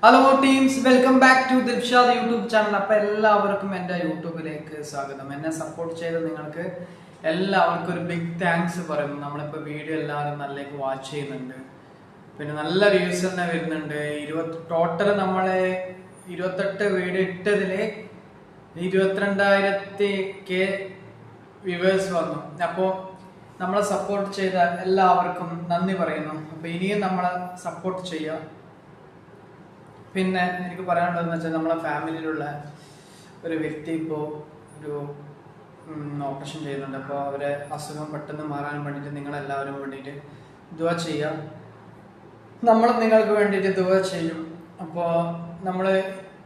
Hello teams, welcome back to Dilshad YouTube channel. അപ്പൊ എല്ലാവർക്കും എൻ്റെ യൂട്യൂബിലേക്ക് സ്വാഗതം. എന്നെ സപ്പോർട്ട് ചെയ്ത് നിങ്ങൾക്ക് എല്ലാവർക്കും ഒരു ബിഗ് താങ്ക്സ് പറയുന്നു. നമ്മളിപ്പോൾ വീഡിയോ എല്ലാവരും നല്ലേക്ക് വാച്ച് ചെയ്യുന്നുണ്ട്, പിന്നെ നല്ല വ്യൂസ് തന്നെ വരുന്നുണ്ട്. ടോട്ടൽ നമ്മളെ 28 വീഡിയോ ഇട്ടതില് 22,000 വ്യൂവേഴ്സ് വന്നു. അപ്പോൾ നമ്മളെ സപ്പോർട്ട് ചെയ്ത എല്ലാവർക്കും നന്ദി പറയുന്നു. അപ്പൊ ഇനിയും നമ്മളെ സപ്പോർട്ട് ചെയ്യുക. പിന്നെ എനിക്ക് പറയാനുള്ളതെന്ന് വെച്ചാൽ നമ്മളെ ഫാമിലിയിലുള്ള ഒരു വ്യക്തി ഇപ്പോൾ ഒരു ഓപ്പറേഷൻ ചെയ്യുന്നുണ്ട്. അപ്പോൾ അവരെ അസുഖം പെട്ടെന്ന് മാറാൻ വേണ്ടിയിട്ട് നിങ്ങളെല്ലാവരും വേണ്ടിയിട്ട് ദുആ ചെയ്യുക. നമ്മൾ നിങ്ങൾക്ക് വേണ്ടിയിട്ട് ദുആ ചെയ്യും. അപ്പോൾ നമ്മൾ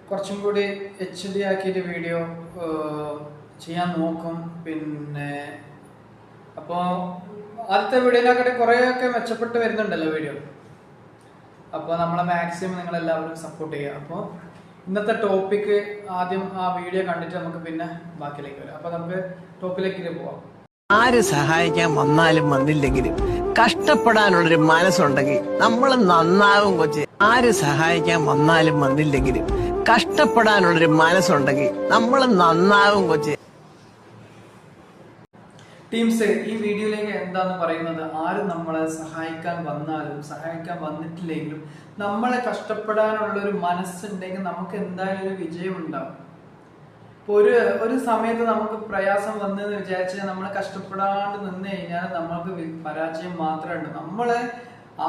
കുറച്ചും കൂടി HD ആക്കിയിട്ട് വീഡിയോ ചെയ്യാൻ നോക്കും. പിന്നെ അപ്പോൾ ആദ്യത്തെ വീഡിയോയിലാകട്ടെ കുറേയൊക്കെ മെച്ചപ്പെട്ട് വരുന്നുണ്ടല്ലോ വീഡിയോ. അപ്പോൾ നമ്മളെ മാക്സിമം നിങ്ങളെല്ലാവരും സപ്പോർട്ട് ചെയ്യുക. അപ്പോൾ ഇന്നത്തെ ടോപ്പിക്ക് ആദ്യം ആ വീഡിയോ കണ്ടിട്ട് നമുക്ക് പിന്നെ ബാക്കിയിലേക്ക് വരാം. അപ്പോൾ നമുക്ക് ടോപ്പിലേക്ക് പോവാം. ആര് സഹായിക്കാൻ വന്നാലും വന്നില്ലെങ്കിലും കഷ്ടപ്പെടാനുള്ളൊരു മനസ്സുണ്ടെങ്കിൽ നമ്മൾ നന്നാവും കൊച്ചി. ആര് സഹായിക്കാൻ വന്നാലും വന്നില്ലെങ്കിലും കഷ്ടപ്പെടാനുള്ളൊരു മനസ്സുണ്ടെങ്കിൽ നമ്മൾ നന്നാവും കൊച്ചി. ടീംസ്, ഈ വീഡിയോയിലേക്ക് എന്താന്ന് പറയുന്നത്, ആരും നമ്മളെ സഹായിക്കാൻ വന്നാലും സഹായിക്കാൻ വന്നിട്ടില്ലെങ്കിലും നമ്മളെ കഷ്ടപ്പെടാനുള്ള ഒരു മനസ്സുണ്ടെങ്കിൽ നമുക്ക് എന്തായാലും ഒരു വിജയം ഉണ്ടാവും. ഇപ്പൊ ഒരു സമയത്ത് നമുക്ക് പ്രയാസം വന്നെന്ന് വിചാരിച്ചാൽ നമ്മൾ കഷ്ടപ്പെടാണ്ട് നിന്ന് കഴിഞ്ഞാൽ നമ്മൾക്ക് പരാജയം മാത്രമേ ഉണ്ട്. നമ്മളെ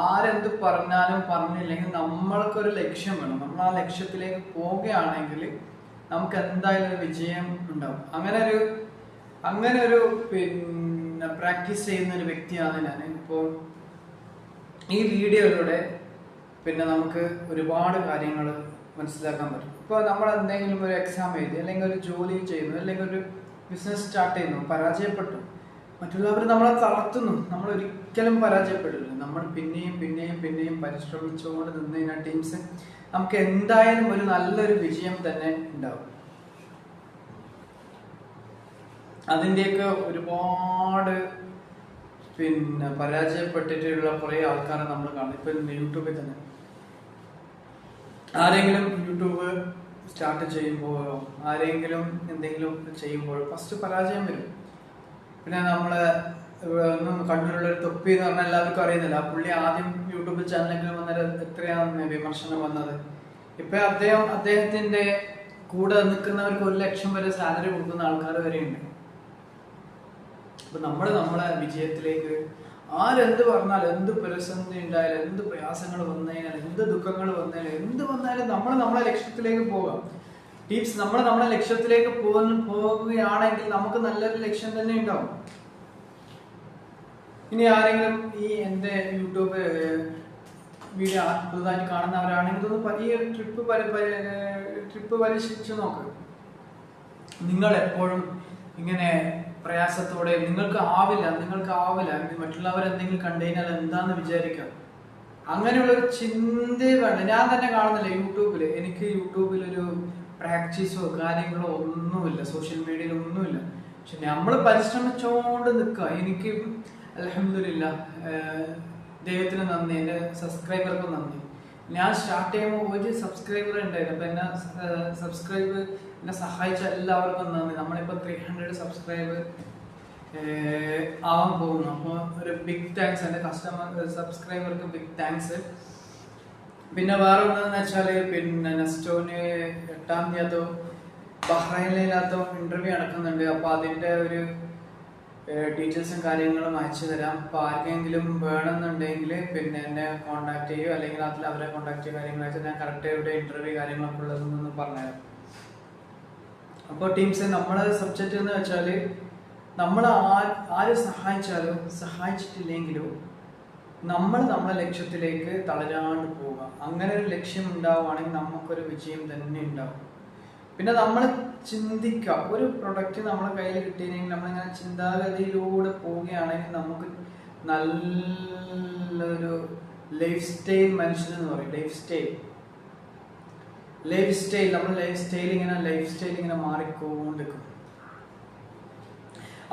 ആരെന്ത് പറഞ്ഞാലും പറഞ്ഞില്ലെങ്കിൽ നമ്മൾക്കൊരു ലക്ഷ്യം വേണം. നമ്മൾ ആ ലക്ഷ്യത്തിലേക്ക് പോവുകയാണെങ്കിൽ നമുക്ക് എന്തായാലും ഒരു വിജയം ഉണ്ടാവും. അങ്ങനെ ഒരു പിന്നെ പ്രാക്ടീസ് ചെയ്യുന്ന ഒരു വ്യക്തിയാണ് ഞാൻ. ഇപ്പോൾ ഈ വീഡിയോയിലൂടെ പിന്നെ നമുക്ക് ഒരുപാട് കാര്യങ്ങൾ മനസ്സിലാക്കാൻ പറ്റും. ഇപ്പോൾ നമ്മൾ എന്തെങ്കിലും ഒരു എക്സാം എഴുതി, അല്ലെങ്കിൽ ഒരു ജോലി ചെയ്യുന്നു, അല്ലെങ്കിൽ ഒരു ബിസിനസ് സ്റ്റാർട്ട് ചെയ്യുന്നു, പരാജയപ്പെട്ടു, മറ്റുള്ളവർ നമ്മളെ തളർത്തുന്നു, നമ്മൾ ഒരിക്കലും പരാജയപ്പെടില്ല. നമ്മൾ പിന്നെയും പിന്നെയും പിന്നെയും പരിശ്രമിച്ചുകൊണ്ട് നിന്ന് കഴിഞ്ഞാൽ ടീംസ് നമുക്ക് എന്തായാലും ഒരു നല്ലൊരു വിജയം തന്നെ ഉണ്ടാവും. അതിൻ്റെയൊക്കെ ഒരുപാട് പിന്നെ പരാജയപ്പെട്ടിട്ടുള്ള കുറേ ആൾക്കാരെ നമ്മൾ കാണും. ഇപ്പൊ യൂട്യൂബിൽ തന്നെ ആരെങ്കിലും യൂട്യൂബ് സ്റ്റാർട്ട് ചെയ്യുമ്പോഴോ ആരെങ്കിലും എന്തെങ്കിലും ചെയ്യുമ്പോഴോ ഫസ്റ്റ് പരാജയം വരും. പിന്നെ നമ്മള് കണ്ണൂരുള്ള ഒരു തൊപ്പി എന്ന് പറഞ്ഞാൽ എല്ലാവർക്കും അറിയുന്നില്ല. ആ പുള്ളി ആദ്യം യൂട്യൂബ് ചാനലെങ്കിലും വന്നേരം എത്രയാണ് വിമർശനം വന്നത്. ഇപ്പൊ അദ്ദേഹത്തിന്റെ കൂടെ നിൽക്കുന്നവർക്ക് 1 ലക്ഷം വരെ സാലറി കൊടുക്കുന്ന ആൾക്കാർ വരെയുണ്ട്. അപ്പൊ നമ്മളെ വിജയത്തിലേക്ക് ആരെന്ത് പറഞ്ഞാലും, എന്ത് പ്രതിസന്ധി ഉണ്ടായാലും, എന്ത് പ്രയാസങ്ങൾ വന്നതിനാൽ, എന്ത് ദുഃഖങ്ങൾ വന്നാലും, എന്ത് വന്നാലും നമ്മളെ ലക്ഷ്യത്തിലേക്ക് പോകാം. ടീപ്സ്, നമ്മളെ ലക്ഷ്യത്തിലേക്ക് പോവുകയാണെങ്കിൽ നമുക്ക് നല്ലൊരു ലക്ഷ്യം തന്നെ ഉണ്ടാവും. ഇനി ആരെങ്കിലും ഈ എന്റെ യൂട്യൂബ് വീഡിയോ പുതുതായിട്ട് കാണുന്നവരാണെങ്കിൽ ഈ ട്രിപ്പ് പരീക്ഷിച്ചു നോക്ക്. നിങ്ങൾ എപ്പോഴും ഇങ്ങനെ പ്രയാസത്തോടെ നിങ്ങൾക്ക് ആവില്ല മറ്റുള്ളവർ എന്തെങ്കിലും കണ്ടു കഴിഞ്ഞാൽ എന്താന്ന് വിചാരിക്കാം, അങ്ങനെയുള്ളൊരു ചിന്തയെ വേണ്ട. ഞാൻ തന്നെ കാണുന്നില്ല യൂട്യൂബിൽ, എനിക്ക് യൂട്യൂബിൽ ഒരു പ്രാക്ടീസോ കാര്യങ്ങളോ ഒന്നുമില്ല, സോഷ്യൽ മീഡിയയിൽ ഒന്നുമില്ല. പക്ഷെ നമ്മൾ പരിശ്രമിച്ചോണ്ട് നിൽക്കുക. എനിക്ക് അൽഹംദുലില്ലാ ദൈവത്തിന് നന്ദി, എൻ്റെ സബ്സ്ക്രൈബർക്കും നന്ദി. ഞാൻ സ്റ്റാർട്ട് ചെയ്യുമ്പോൾ 1 സബ്സ്ക്രൈബർ ഉണ്ടായിരുന്നു. അപ്പൊ എന്നെ സഹായിച്ച എല്ലാവർക്കും നന്ദി. നമ്മളിപ്പോ 300 സബ്സ്ക്രൈബർ ആവാൻ പോകുന്നു. അപ്പോൾ ഒരു ബിഗ് താങ്ക്സ് എൻ്റെ സബ്സ്ക്രൈബർക്ക് ബിഗ് താങ്ക്സ്. പിന്നെ വേറെ ഒന്നെന്ന് വെച്ചാല്, പിന്നെ നെസ്റ്റോന് 8-ാം തീയതി ബഹ്റൈനിലോ ഇന്റർവ്യൂ നടക്കുന്നുണ്ട്. അപ്പൊ അതിന്റെ ഒരു ഡീറ്റെയിൽസും കാര്യങ്ങളും അയച്ചു തരാം. അപ്പൊ ആർക്കെങ്കിലും വേണമെന്നുണ്ടെങ്കിൽ പിന്നെ എന്നെ കോൺടാക്ട് ചെയ്യുക, അല്ലെങ്കിൽ അതിൽ അവരെ കോൺടാക്ട് ചെയ്യുക, കാര്യങ്ങൾ അയച്ചാൽ ഞാൻ കറക്റ്റ് എവിടെ ഇന്റർവ്യൂ കാര്യങ്ങളൊക്കെ ഉള്ളതെന്നൊന്ന് പറഞ്ഞുതരാം. അപ്പോൾ ടീംസ്, നമ്മളെ സബ്ജക്റ്റ് എന്ന് വെച്ചാല് നമ്മൾ ആര് സഹായിച്ചാലും സഹായിച്ചിട്ടില്ലെങ്കിലും നമ്മളെ ലക്ഷ്യത്തിലേക്ക് തളരാണ്ട് പോവുക. അങ്ങനെ ഒരു ലക്ഷ്യം ഉണ്ടാവുകയാണെങ്കിൽ നമുക്കൊരു വിജയം തന്നെ ഉണ്ടാവും. പിന്നെ നമ്മൾ ചിന്തിക്കുക, ഒരു പ്രൊഡക്റ്റ് നമ്മളെ കയ്യിൽ കിട്ടിയില്ലെങ്കിൽ നമ്മളിങ്ങനെ ചിന്താഗതിയിലൂടെ പോവുകയാണെങ്കിൽ നമുക്ക് നല്ലൊരു ലൈഫ് സ്റ്റൈൽ മനുഷ്യനെന്ന് പറയും. നമ്മുടെ ലൈഫ് സ്റ്റൈൽ ഇങ്ങനെ മാറിക്കൊണ്ടിരിക്കും.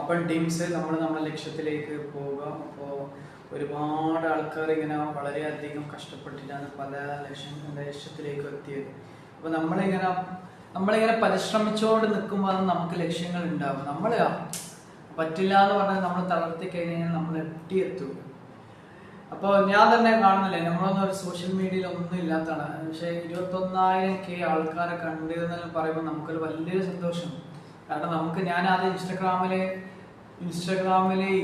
അപ്പോൾ ടീംസ്, നമ്മളെ ലക്ഷ്യത്തിലേക്ക് പോവുക. അപ്പോൾ ഒരുപാട് ആൾക്കാർ ഇങ്ങനെ വളരെയധികം കഷ്ടപ്പെട്ടിട്ടാണ് പല ലക്ഷ്യത്തിലേക്ക് എത്തിയത്. അപ്പോൾ നമ്മളിങ്ങനെ പരിശ്രമിച്ചുകൊണ്ട് നിൽക്കുമ്പോൾ നമുക്ക് ലക്ഷ്യങ്ങൾ ഉണ്ടാവും. നമ്മൾ പറ്റില്ല എന്ന് പറഞ്ഞാൽ നമ്മൾ തളർത്തി കഴിഞ്ഞാൽ നമ്മൾ എത്തിയെത്തും. അപ്പോൾ ഞാൻ തന്നെ കാണുന്നില്ലേ, നമ്മളൊന്നും ഒരു സോഷ്യൽ മീഡിയയിൽ ഒന്നും ഇല്ലാത്തതാണ്, പക്ഷേ 21,000K ആൾക്കാരെ കണ്ടു എന്ന് പറയുമ്പോൾ നമുക്കൊരു വലിയൊരു സന്തോഷം. കാരണം ഞാൻ ആദ്യം ഇൻസ്റ്റഗ്രാമില്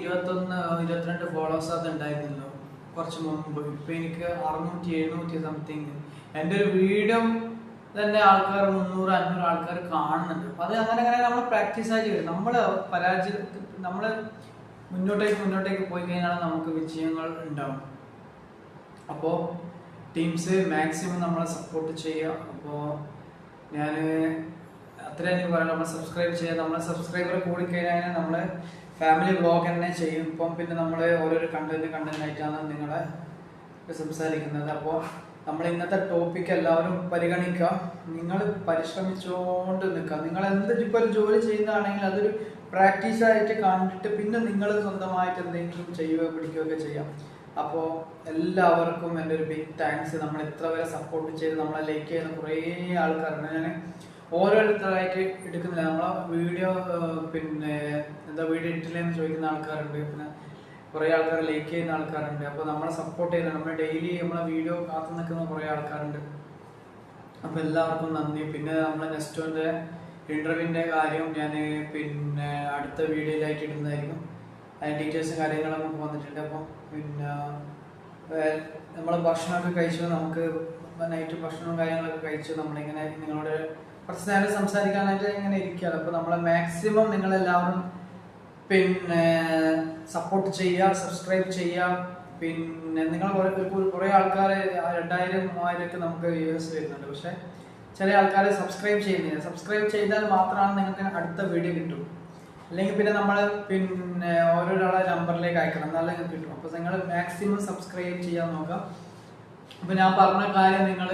22 ഫോളോവേഴ്സ് അത് ഉണ്ടായിരുന്നല്ലോ കുറച്ച് മുമ്പ്. ഇപ്പൊ എനിക്ക് 600-700 സംതിങ്. എൻ്റെ ഒരു വീഡിയോ തന്നെ ആൾക്കാർ 300-500 ആൾക്കാർ കാണുന്നുണ്ട്. അപ്പൊ അത് അങ്ങനെ നമ്മൾ പ്രാക്ടീസ് ആയിട്ട് വരും. നമ്മൾ മുന്നോട്ടേക്ക് പോയി കഴിഞ്ഞാൽ നമുക്ക് വിജയങ്ങൾ ഉണ്ടാവും. അപ്പോൾ ടീംസ് മാക്സിമം നമ്മളെ സപ്പോർട്ട് ചെയ്യുക. അപ്പോൾ ഞാൻ അത്രയും എനിക്ക് പറയാം, നമ്മളെ സബ്സ്ക്രൈബ് ചെയ്യുക. നമ്മളെ സബ്സ്ക്രൈബർ കൂടിക്കഴിഞ്ഞാൽ നമ്മള് ഫാമിലി വ്ളോഗ് തന്നെ ചെയ്യും. ഇപ്പം പിന്നെ നമ്മൾ ഓരോരോ കണ്ടന്റ് ആയിട്ടാണ് നിങ്ങളെ സംസാരിക്കുന്നത്. അപ്പോൾ നമ്മൾ ഇന്നത്തെ ടോപ്പിക് എല്ലാവരും പരിഗണിക്കുക. നിങ്ങൾ പരിശ്രമിച്ചുകൊണ്ട് നിൽക്കുക. നിങ്ങൾ ഇപ്പോൾ ഒരു ജോലി ചെയ്യുന്നതാണെങ്കിൽ അതൊരു പ്രാക്ടീസ് ആയിട്ട് കണ്ടിട്ട് പിന്നെ നിങ്ങൾ സ്വന്തമായിട്ട് എന്തെങ്കിലും ചെയ്യുകയോ പിടിക്കുകയൊക്കെ ചെയ്യാം. അപ്പോൾ എല്ലാവർക്കും എൻ്റെ ഒരു ബിഗ് താങ്ക്സ്. നമ്മൾ ഇത്ര വരെ സപ്പോർട്ട് ചെയ്ത് നമ്മളെ ലൈക്ക് ചെയ്യുന്ന കുറേ ആൾക്കാരുണ്ട്. ഞാൻ ഓരോരുത്തരായിട്ട് എടുക്കുന്നില്ല. നമ്മളെ വീഡിയോ വീഡിയോ ഇട്ടില്ലെന്ന് ചോദിക്കുന്ന ആൾക്കാരുണ്ട്. പിന്നെ കുറേ ആൾക്കാർ ലൈക്ക് ചെയ്യുന്ന ആൾക്കാരുണ്ട്. അപ്പോൾ നമ്മളെ സപ്പോർട്ട് ചെയ്യുന്ന, നമ്മൾ ഡെയിലി നമ്മളെ വീഡിയോ കാത്തു നിൽക്കുന്ന കുറേ ആൾക്കാരുണ്ട്. അപ്പോൾ എല്ലാവർക്കും നന്ദി. പിന്നെ നമ്മളെ നെസ്റ്റോന്റെ ഇന്റർവ്യൂവിന്റെ കാര്യം ഞാൻ അടുത്ത വീഡിയോയിലായിട്ട് ഇടുന്നതായിരിക്കും. അതിന്റെ ഡീറ്റെയിൽസും കാര്യങ്ങളും നമുക്ക് വന്നിട്ടുണ്ട്. അപ്പോൾ നമ്മൾ ഭക്ഷണമൊക്കെ കഴിച്ചു, നമുക്ക് നൈറ്റ് ഭക്ഷണവും കാര്യങ്ങളൊക്കെ കഴിച്ചു. നമ്മളിങ്ങനെ നിങ്ങളോട് കുറച്ച് നേരം സംസാരിക്കാനായിട്ട് ഇങ്ങനെ ഇരിക്കുകയാണ്. അപ്പോൾ നമ്മളെ മാക്സിമം നിങ്ങളെല്ലാവരും സപ്പോർട്ട് ചെയ്യുക, സബ്സ്ക്രൈബ് ചെയ്യുക. പിന്നെ നിങ്ങൾ കുറേ ആൾക്കാർ 2000-3000 നമുക്ക് വ്യൂവേഴ്സ് വരുന്നുണ്ട്. പക്ഷെ ചില ആൾക്കാർ സബ്സ്ക്രൈബ് ചെയ്യുന്നില്ല. സബ്സ്ക്രൈബ് ചെയ്താൽ മാത്രമാണ് നിങ്ങൾക്ക് അടുത്ത വീഡിയോ കിട്ടും. അല്ലെങ്കിൽ പിന്നെ നമ്മൾ ഓരോരാളെ നമ്പറിലേക്ക് അയക്കണം, എന്നാലേ നിങ്ങൾക്ക് കിട്ടും. അപ്പോൾ നിങ്ങൾ മാക്സിമം സബ്സ്ക്രൈബ് ചെയ്യാൻ നോക്കുക. അപ്പോൾ ഞാൻ പറഞ്ഞ കാര്യം നിങ്ങൾ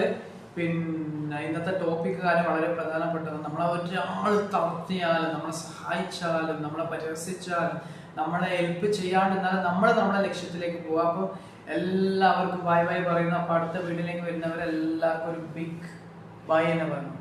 ഇന്നത്തെ ടോപ്പിക് കാര്യം വളരെ പ്രധാനപ്പെട്ടത്. നമ്മളെ ഒരാൾ തളർത്തിയാലും, നമ്മളെ സഹായിച്ചാലും, നമ്മളെ പരിഹസിച്ചാലും, നമ്മളെ ഹെൽപ്പ് ചെയ്യാണ്ടിരുന്നാലും നമ്മളെ ലക്ഷ്യത്തിലേക്ക് പോവാം. അപ്പോൾ എല്ലാവർക്കും ബൈ ബൈ പറയുന്നു. അപ്പോൾ അടുത്ത വീഡിയോയിലേക്ക് വരുന്നവരെല്ലാവർക്കും ഒരു ബിഗ് ബൈ എന്ന് പറയുന്നു.